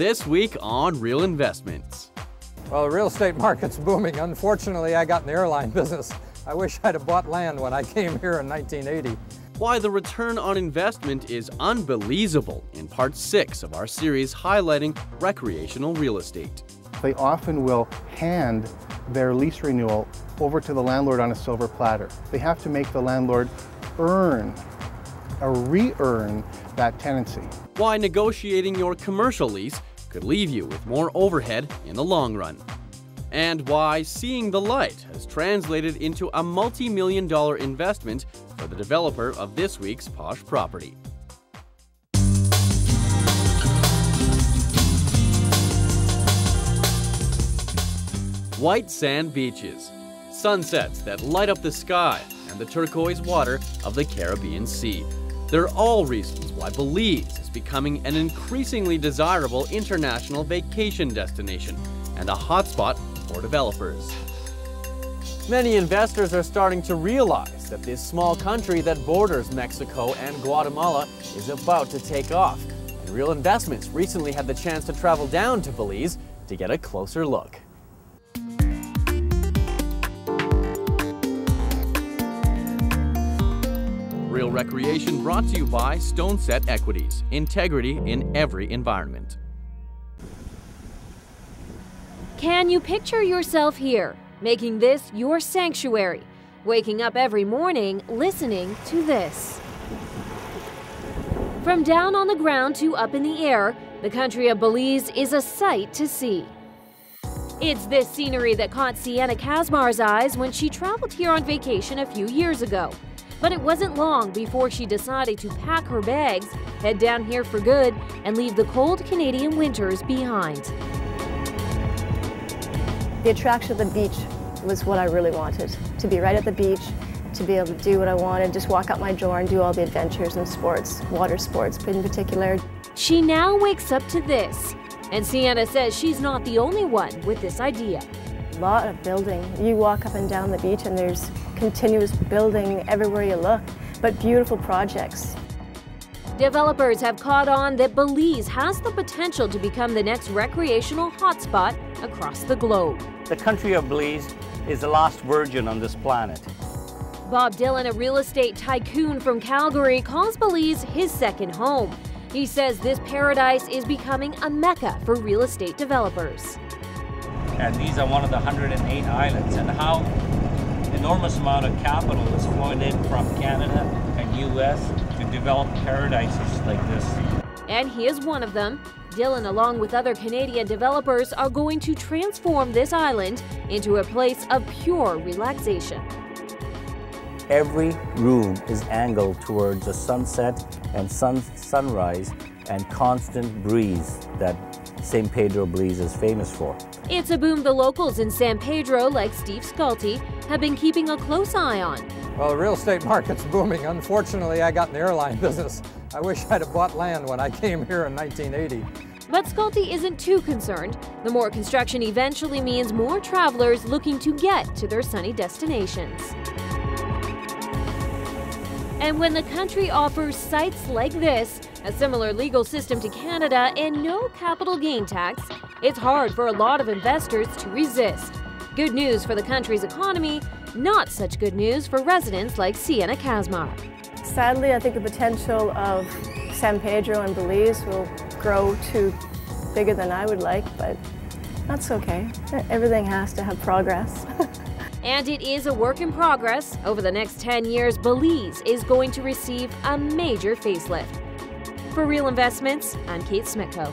this week on Real Investments. Well, the real estate market's booming. Unfortunately, I got in the airline business. I wish I'd have bought land when I came here in 1980. Why the return on investment is unbelievable in part 6 of our series highlighting recreational real estate. They often will hand their lease renewal over to the landlord on a silver platter. They have to make the landlord earn or re-earn that tenancy. Why negotiating your commercial lease could leave you with more overhead in the long run. And why seeing the light has translated into a multi-million-dollar investment for the developer of this week's posh property. White sand beaches, sunsets that light up the sky, and the turquoise water of the Caribbean Sea. They're all reasons why Belize is becoming an increasingly desirable international vacation destination and a hotspot for developers. Many investors are starting to realize that this small country that borders Mexico and Guatemala is about to take off. And Real Investments recently had the chance to travel down to Belize to get a closer look. Real Recreation brought to you by Stone Set Equities. Integrity in every environment. Can you picture yourself here, making this your sanctuary, waking up every morning listening to this? From down on the ground to up in the air, the country of Belize is a sight to see. It's this scenery that caught SIENNA KAZMAR's eyes when she traveled here on vacation a few years ago. But it wasn't long before she decided to pack her bags, head down here for good, and leave the cold Canadian winters behind. The attraction of the beach was what I really wanted. To be right at the beach, to be able to do what I wanted, just walk out my door and do all the adventures and sports, water sports in particular. She now wakes up to this, and SIENNA says she's not the only one with this idea. A lot of building. You walk up and down the beach and there's continuous building everywhere you look, but beautiful projects. Developers have caught on that Belize has the potential to become the next recreational hotspot across the globe. The country of Belize is the last virgin on this planet. Bob Dillon, a real estate tycoon from Calgary, calls Belize his second home. He says this paradise is becoming a mecca for real estate developers. And these are one of the 108 islands, and how enormous amount of capital is flowing in from Canada and U.S. to develop paradises like this. And he is one of them. Dillon, along with other Canadian developers, are going to transform this island into a place of pure relaxation. Every room is angled towards the sunset and sunrise and constant breeze that St. Pedro Belize is famous for. It's a boom the locals in San Pedro, like Steve Sculty, have been keeping a close eye on. Well, the real estate market's booming. Unfortunately, I got in the airline business. I wish I'd have bought land when I came here in 1980. But Sculty isn't too concerned. The more construction eventually means more travelers looking to get to their sunny destinations. And when the country offers sites like this, a similar legal system to Canada, and no capital gain tax, it's hard for a lot of investors to resist. Good news for the country's economy, not such good news for residents like SIENNA KAZMAR. Sadly, I think the potential of San Pedro and Belize will grow to bigger than I would like, but that's okay. Everything has to have progress. And it is a work in progress. Over the next 10 years, Belize is going to receive a major facelift. For Real Investments, I'm Kate Smitko.